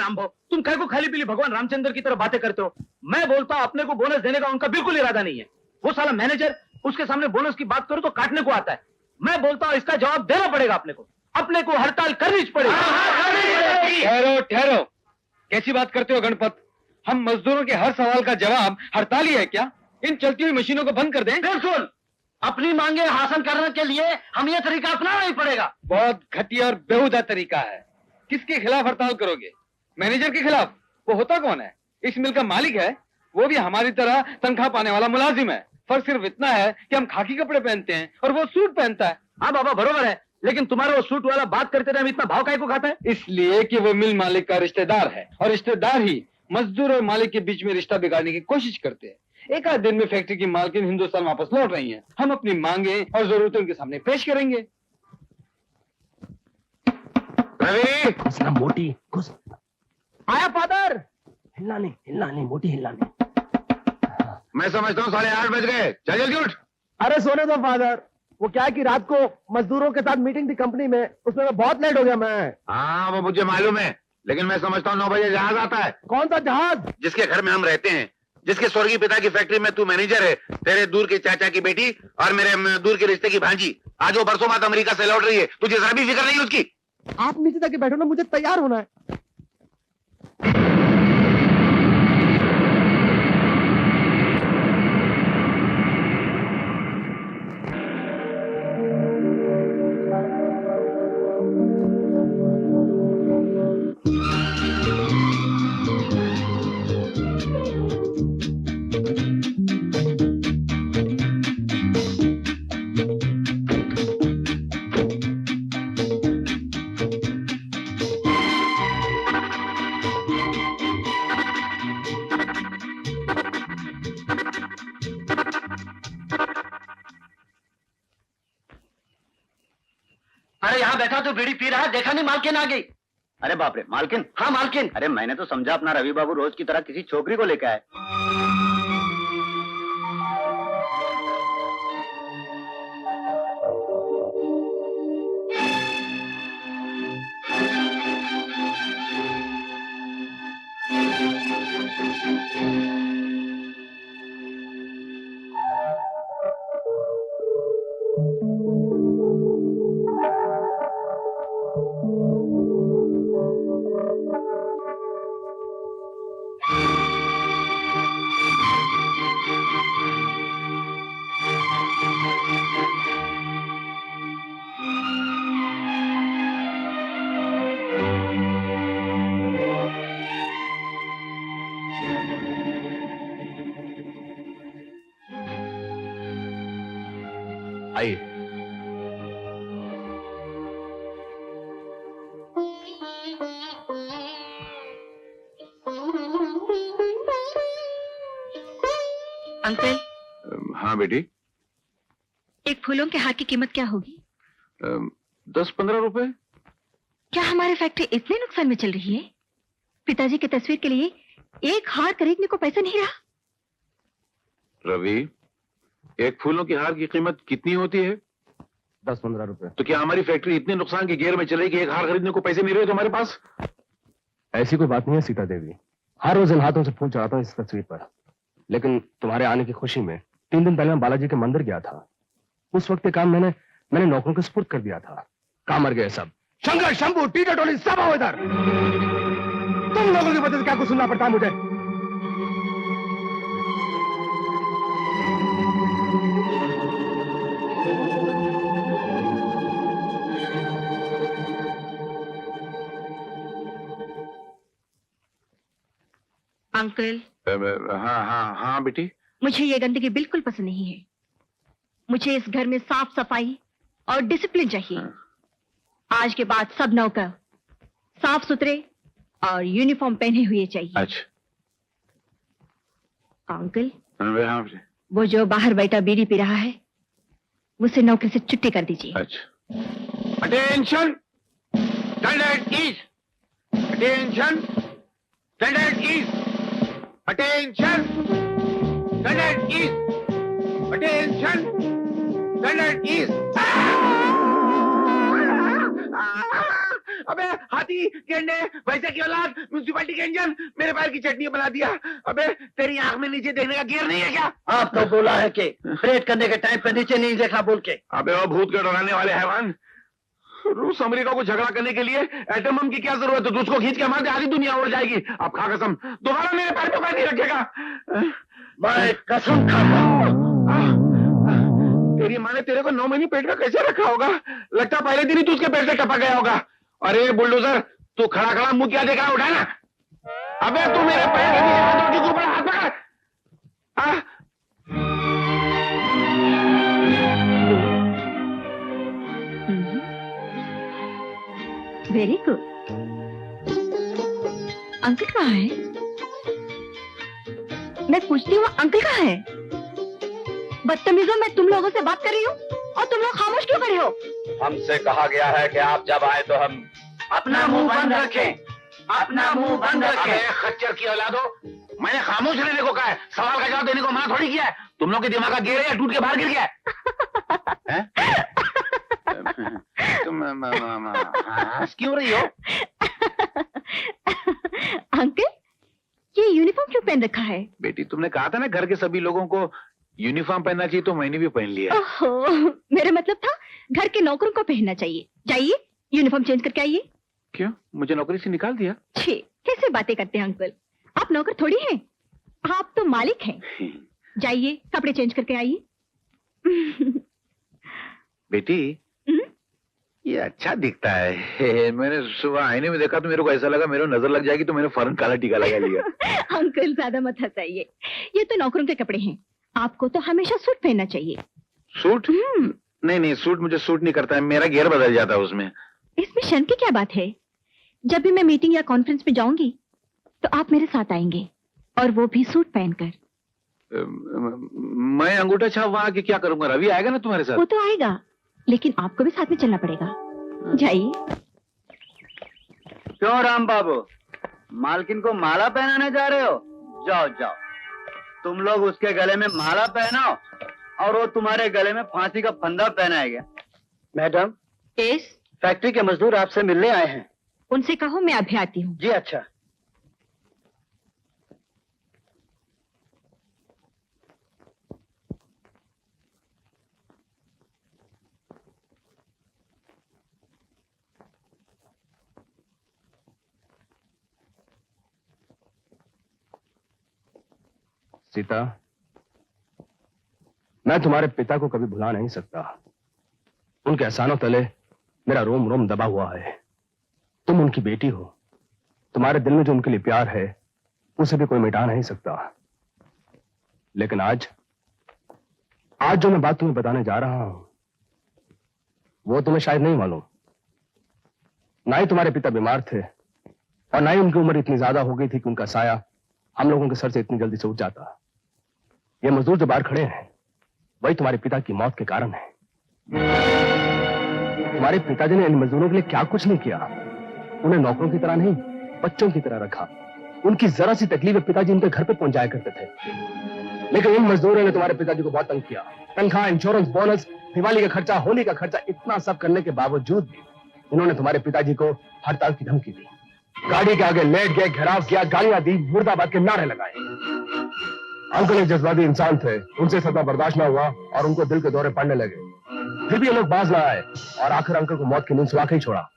रामभो, तुम कह को खाली पीली भगवान रामचंद्र की तरह बातें करते हो। मैं बोलता हूँ अपने को बोनस देने का उनका बिल्कुल इरादा नहीं है। वो साला मैनेजर, उसके सामने बोनस की बात करो तो काटने को आता है। मैं बोलता हूँ इसका जवाब देना पड़ेगा अपने को हड़ताल करनी पड़ेगी। ठहरो ठहरो, कैसी बात करते हो गणपत? हम मजदूरों के हर सवाल का जवाब हड़ताल ही है क्या? इन चलती हुई मशीनों को बंद कर दें। बिल्कुल, अपनी मांगे हासिल करने के लिए हम ये तरीका अपनाना ही पड़ेगा। बहुत घटिया और बेहुदा तरीका है। किसके खिलाफ हड़ताल करोगे? मैनेजर के खिलाफ? वो होता कौन है? इस मिल का मालिक है। वो भी हमारी तरह तनख्वाह पाने वाला मुलाजिम है। फर्क सिर्फ इतना है कि हम खाकी कपड़े पहनते हैं और वो सूट पहनता है। हाँ बाबा बरोबर है, लेकिन तुम्हारा वो सूट वाला बात करते रहे इतना भाव काहे को खाता है? इसलिए कि वो मिल मालिक का रिश्तेदार है और रिश्तेदार ही मजदूर और मालिक के बीच में रिश्ता बिगाड़ने की कोशिश करते हैं। एक आध दिन में फैक्ट्री की मालकिन हिंदुस्तान वापस लौट रही हैं। हम अपनी मांगे और जरूरतें उनके सामने पेश करेंगे। घुसना मोटी, घुस। आया फादर। हिलना नहीं मोटी, हिलना नहीं। मैं समझता हूँ 8:30 बज गए, चल जल्दी उठ। अरे सोने दो फादर, वो क्या है कि रात को मजदूरों के साथ मीटिंग थी कंपनी में, उसमें मैं बहुत लेट हो गया मैं। हाँ वो मुझे मालूम है, लेकिन मैं समझता हूँ 9 बजे जहाज आता है। कौन सा जहाज? जिसके घर में हम रहते हैं, जिसके स्वर्गीय पिता की फैक्ट्री में तू मैनेजर है, तेरे दूर के चाचा की बेटी और मेरे दूर के रिश्ते की भांजी आज वो बरसों बाद अमेरिका से लौट रही है। तुझे जरा भी फिक्र नहीं उसकी? आप नीचे जाके बैठो ना, मुझे तैयार होना है। अरे यहाँ बैठा तो बीड़ी पी रहा है, देखा नहीं मालकिन आ गई। अरे बाप रे, मालकिन? हाँ मालकिन। अरे मैंने तो समझा अपना रवि बाबू रोज की तरह किसी छोकरी को लेकर आए। आइए। अंकल। हाँ बेटी। एक फूलों के हार की कीमत क्या होगी? 10-15 रुपए। क्या हमारी फैक्ट्री इतने नुकसान में चल रही है? पिताजी की तस्वीर के लिए एक हार खरीदने को पैसा नहीं रहा। रवि, एक फूलों की हार की कीमत कितनी होती है? 10-15 रुपए। तो क्या हमारी फैक्ट्री इतने नुकसान की घेर में चल रही कि एक हार खरीदने को पैसे नहीं रहे तुम्हारे पास? ऐसी कोई बात नहीं है सीता देवी, हर रोज इन हाथों से फूल चढ़ाता हूँ इस तस्वीर पर। लेकिन तुम्हारे आने की खुशी में 3 दिन पहले मैं बालाजी के मंदिर गया था। उस वक्त ये काम मैंने नौकरों को सुपुर्द कर दिया था। काम मर गए सब। शंकर, शंभू, टीटा टोली सब आओ इधर। तुम लोगों की वजह से क्या कुछ सुनना पड़ता है मुझे? अंकल। हाँ बेटी। मुझे ये गंदगी बिल्कुल पसंद नहीं है। मुझे इस घर में साफ सफाई और डिसिप्लिन चाहिए। आज के बाद सब नौकर साफ सुथरे और यूनिफॉर्म पहने हुए चाहिए। अच्छा अंकल, हाँ बेटी। वो जो बाहर बैठा बीड़ी पी रहा है, उसे नौकर से छुट्टी कर दीजिए। अच्छा। Attention, stand at ease. Attention, stand at ease. Attention, stand at ease. Attention, stand at ease. अबे हाथी गेंडे वैसे की औलाद म्यूनसिपालिटी के इंजन मेरे पैर की चटनी बना दिया। अबे तेरी आंख में नीचे देखने का गियर नहीं है क्या? आपको बोला है कि ऑपरेट करने के टाइम पे नीचे नहीं देखना बोल के। अबे वो भूत के डराने वाले हैवान, रूस अमेरिका को झगड़ा करने के लिए एटम बम की क्या जरूरत है? तुझको खींच के मार दे, आधी दुनिया उड़ जाएगी। अब खा कसम, दोबारा मेरे पैर पे पैर नहीं रखेगा। मैं कसम खाता हूं। तेरी माँ ने तेरे को 9 महीने पेट में कैसे रखा होगा? लगता पहले दिन ही तू उसके पेट से टपक गया होगा। अरे बुलडोजर, तू खड़ा खड़ा मुंह क्या देख रहा है? उठा ना। अबे तू मेरे पैर के नीचे हाथ के ऊपर हाथ पकड़। Very good. अंकल कहाँ है? मैं पूछती हूँ अंकल कहाँ है? बदतमीजों, मैं तुम लोगों से बात कर रही हूँ और तुम लोग खामोश क्यों खड़े हो? हमसे कहा गया है कि आप जब आए तो हम अपना मुंह बंद रखें, अपना मुंह बंद अबे रखें। खच्चर की औलादो, मैंने खामोश रहने को कहा है, सवाल का जवाब देने को मना थोड़ी किया है। तुम लोग के दिमाग का गेर है या टूट के बाहर गिर गया है? तुम हंस क्यों रही हो? अंकल, ये यूनिफॉर्म क्यों पहन रखा है? बेटी, तुमने कहा था ना घर के सभी लोगों को यूनिफॉर्म पहनना चाहिए, तो मैंने भी पहन लिया। ओहो, मेरा मतलब था घर के नौकरों को पहनना चाहिए। जाइए यूनिफॉर्म चेंज करके आइए। क्यों, मुझे नौकरी से निकाल दिया? छे, कैसे बातें करते हैं अंकल? आप नौकर थोड़ी हैं, आप तो मालिक हैं। जाइए कपड़े चेंज करके आइए। बेटी, ये अच्छा दिखता है। मैंने सुबह आईने में देखा तो मेरे को ऐसा लगा मेरे को नजर लग जाएगी, तो मैंने फौरन काला टीका लगा लिया। अंकल ज्यादा मत हंसाइए, ये तो नौकरों के कपड़े हैं। आपको तो हमेशा सूट पहनना चाहिए। सूट? नहीं नहीं, सूट मुझे सूट नहीं करता है, मेरा गियर बदल जाता है उसमें। इसमें शर्म की क्या बात है? जब भी मैं मीटिंग या कॉन्फ्रेंस में जाऊंगी तो आप मेरे साथ आएंगे, और वो भी सूट पहनकर। मैं अंगूठा छाप वहां के क्या करूंगा? रवि आएगा ना तुम्हारे साथ? वो तो आएगा, लेकिन आपको भी साथ में चलना पड़ेगा। जाइए। क्यों राम बाबू, मालकिन को माला पहनाने जा रहे हो? जाओ जाओ, तुम लोग उसके गले में माला पहनाओ और वो तुम्हारे गले में फांसी का फंदा पहनाएगा। मैडम, यस, फैक्ट्री के मजदूर आपसे मिलने आए हैं। उनसे कहो मैं अभी आती हूँ। जी अच्छा। सीता, मैं तुम्हारे पिता को कभी भुला नहीं सकता। उनके एहसानों तले मेरा रोम रोम दबा हुआ है। तुम उनकी बेटी हो, तुम्हारे दिल में जो उनके लिए प्यार है उसे भी कोई मिटा नहीं सकता। लेकिन आज जो मैं बात तुम्हें बताने जा रहा हूं वो तुम्हें शायद नहीं मालूम। ना ही तुम्हारे पिता बीमार थे और ना ही उनकी उम्र इतनी ज्यादा हो गई थी कि उनका साया हम लोगों के सर से इतनी जल्दी से उठ जाता। ये मजदूर जो बाहर खड़े हैं वही तुम्हारे पिता की मौत के कारण है। तुम्हारे पिताजी ने इन मजदूरों के लिए क्या कुछ नहीं किया। उन्हें नौकरों की तरह नहीं, बच्चों की तरह रखा। उनकी जरा सी तकलीफ पिताजी उनके घर पे पहुंचाया करते थे। लेकिन इन मजदूरों ने तुम्हारे पिताजी को बहुत तंग किया। तनख्वाह, इंश्योरेंस, बोनस, दिवाली का खर्चा, होली का खर्चा, इतना सब करने के बावजूद भी इन्होंने तुम्हारे पिताजी को हड़ताल की धमकी दी। गाड़ी के आगे लेट गए, घेराव किया, गालियां दी, मुर्दाबाद के नारे लगाए। अंकल एक जज्बाती इंसान थे, उनसे सदा बर्दाश्त न हुआ और उनको दिल के दौरे पड़ने लगे। फिर भी ये लोग बाज ना आए और आखिर अंकल को मौत की नींद सुला के ही छोड़ा।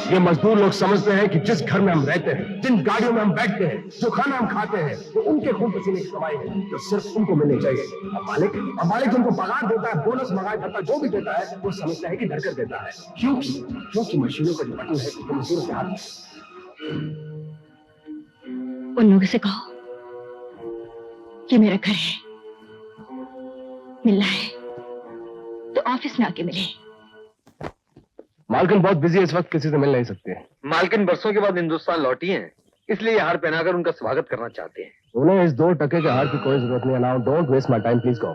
ये मजदूर लोग समझते हैं कि जिस घर में हम रहते हैं, जिन गाड़ियों में हम बैठते हैं, जो खाना हम खाते हैं, वो उनके खून पसीने की कमाई है जो सिर्फ उनको मिलनी चाहिए। और मालिक जो उनको पगार देता है, बोनस मंगाया करता, जो भी देता है, वो समझता है कि धरकर देता है। क्योंकि मशीनों का जो बटन है वो मजदूरों के हाथ में। उन लोगों से कहो कि मेरा घर है, मिलना है तो ऑफिस में आके मिले। मालकिन बहुत बिजी है, इस वक्त किसी से मिल नहीं सकते। मालकिन बरसों के बाद हिंदुस्तान लौटी हैं, इसलिए हार पहनाकर उनका स्वागत करना चाहते हैं। उन्हें इस 2 टके के हार की कोई जरूरत नहीं है। Now don't waste my time, please go.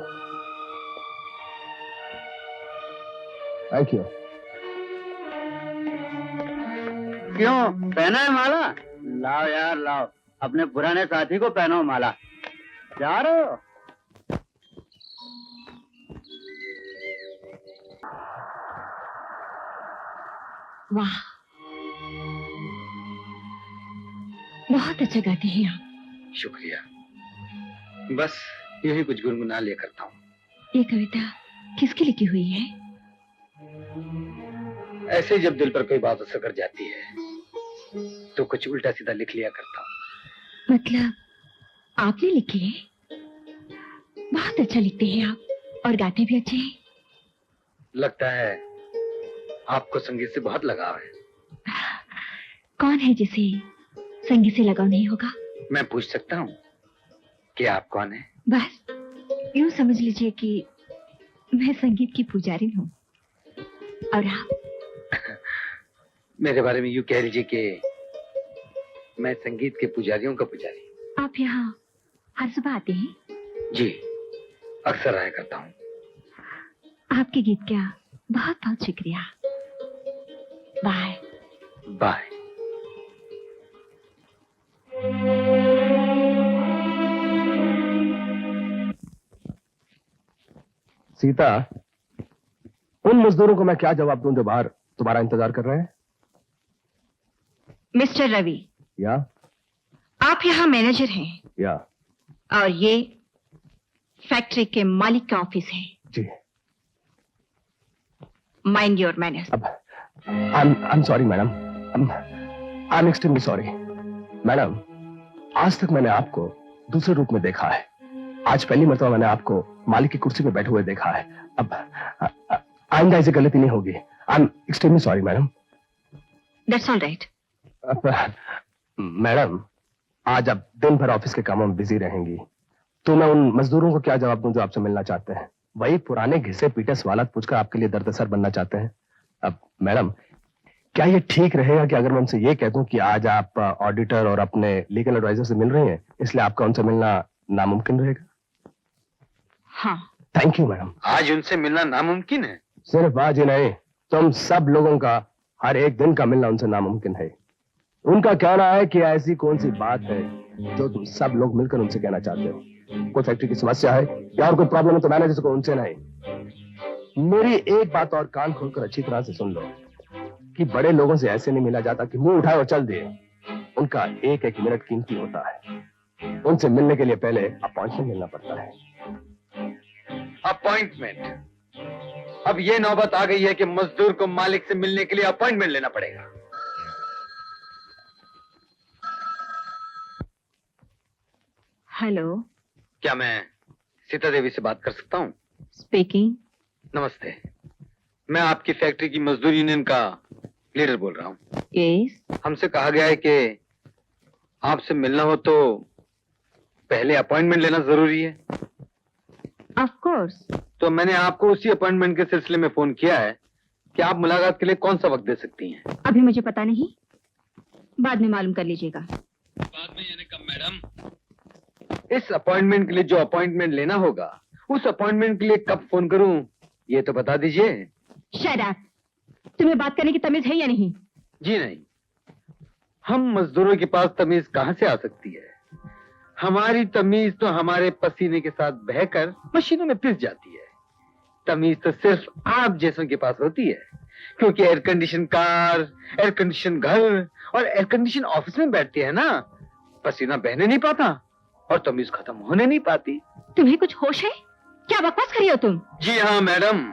Thank you. क्यों, पहना है माला? लाओ यार लाओ, अपने पुराने साथी को पहनाओ माला। जा रहे हो? वाह, बहुत अच्छा गाते हैं आप। शुक्रिया। बस यही कुछ गुनगुना लिया करता हूँ। ये कविता किसकी लिखी हुई है? ऐसे ही जब दिल पर कोई बात असर कर जाती है तो कुछ उल्टा सीधा लिख लिया करता हूँ। मतलब आपने लिखी है? बहुत अच्छा लिखते हैं आप और गाते भी अच्छे हैं। लगता है आपको संगीत से बहुत लगाव है। कौन है जिसे संगीत से लगाव नहीं होगा? मैं पूछ सकता हूँ कि आप कौन है? बस यूं समझ लीजिए कि मैं संगीत की पुजारी हूँ। और आप? मेरे बारे में यूं कह लीजिए कि मैं संगीत के पुजारियों का पुजारी। आप यहाँ हर सुबह आते हैं? जी, अक्सर आया करता हूँ। आपके गीत का बहुत बहुत शुक्रिया। Bye bye. सीता, उन मजदूरों को मैं क्या जवाब दूं जो बाहर तुम्हारा इंतजार कर रहे हैं? मिस्टर रवि, या आप यहाँ मैनेजर हैं या और ये फैक्ट्री के मालिक का ऑफिस है। जी। Mind your manners. अब I am sorry madam, I am extremely sorry madam. आज तक मैंने आपको दूसरे रूप में देखा है, आज पहली मर्तबा मैंने आपको मालिक की कुर्सी पे बैठे हुए देखा है। अब आइंदा ऐसी गलती नहीं होगी। आई am extremely sorry madam. That's all right. Madam, आज आप दिन भर ऑफिस के कामों में बिजी रहेंगी, तो मैं उन मजदूरों को क्या जवाब दूं जो आपसे मिलना चाहते हैं? वही पुराने घिसे पीटे सवालात पूछकर आपके लिए दर्दसर बनना चाहते हैं। अब मैडम, क्या ये ठीक रहेगा कि अगर मैं उनसे ये कह दूं कि आज आप ऑडिटर और अपने लीगल एडवाइजर से मिल रही हैं, इसलिए आपका उनसे मिलना नामुमकिन रहेगा? हाँ। Thank you madam. आज उनसे मिलना नामुमकिन है? सिर्फ आज ही नहीं, तुम सब लोगों का हर एक दिन का मिलना उनसे नामुमकिन है। उनका कहना है कि ऐसी कौन सी बात है जो तुम सब लोग मिलकर उनसे कहना चाहते हो। कोई फैक्ट्री की समस्या है या और कोई प्रॉब्लम है तो मैनेजर को उनसे नहीं। मेरी एक बात और कान खोलकर अच्छी तरह से सुन लो कि बड़े लोगों से ऐसे नहीं मिला जाता कि मुंह उठाए और चल दिए। उनका एक एक मिनट कीमती होता है। उनसे मिलने के लिए पहले अपॉइंटमेंट लेना पड़ता है। अपॉइंटमेंट? अब ये नौबत आ गई है कि मजदूर को मालिक से मिलने के लिए अपॉइंटमेंट लेना पड़ेगा। हेलो, क्या मैं सीता देवी से बात कर सकता हूँ? स्पीकिंग। नमस्ते, मैं आपकी फैक्ट्री की मजदूर यूनियन का लीडर बोल रहा हूँ। यस। हमसे कहा गया है कि आपसे मिलना हो तो पहले अपॉइंटमेंट लेना जरूरी है। Of course. तो मैंने आपको उसी अपॉइंटमेंट के सिलसिले में फोन किया है कि आप मुलाकात के लिए कौन सा वक्त दे सकती हैं। अभी मुझे पता नहीं, बाद में मालूम कर लीजिएगा। बाद में यानी कब मैडम? इस अपॉइंटमेंट के लिए जो अपॉइंटमेंट लेना होगा, उस अपॉइंटमेंट के लिए कब फोन करूं ये तो बता दीजिए। Shut up. तुम्हें बात करने की तमीज है या नहीं? जी नहीं, हम मजदूरों के पास तमीज कहां से आ सकती है? हमारी तमीज तो हमारे पसीने के साथ बहकर मशीनों में पिस जाती है। तमीज तो सिर्फ आप जैसों के पास होती है, क्योंकि air condition car, air condition घर और एयर कंडीशन ऑफिस में बैठती है ना, पसीना बहने नहीं पाता और तमीज खत्म होने नहीं पाती। तुम्हें कुछ होश है? क्या बकवास कर रही हो तुम? जी हाँ मैडम,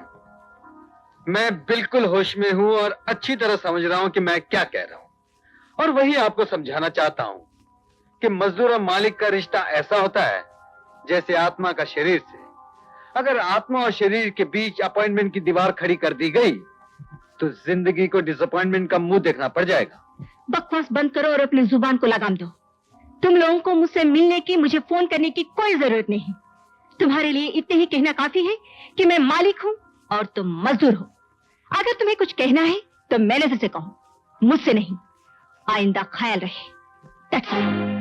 मैं बिल्कुल होश में हूँ और अच्छी तरह समझ रहा हूँ कि मैं क्या कह रहा हूँ, और वही आपको समझाना चाहता हूँ कि मजदूर और मालिक का रिश्ता ऐसा होता है जैसे आत्मा का शरीर से। अगर आत्मा और शरीर के बीच अपॉइंटमेंट की दीवार खड़ी कर दी गई तो जिंदगी को डिसअपॉइंटमेंट का मुंह देखना पड़ जाएगा। बकवास बंद करो और अपनी जुबान को लगाम दो। तुम लोगों को मुझसे मिलने की, मुझे फोन करने की कोई जरूरत नहीं। तुम्हारे लिए इतने ही कहना काफी है कि मैं मालिक हूँ और तुम मजदूर हो। अगर तुम्हें कुछ कहना है तो मैनेजर से कहो, मुझसे नहीं। आइंदा ख्याल रहे। That's all.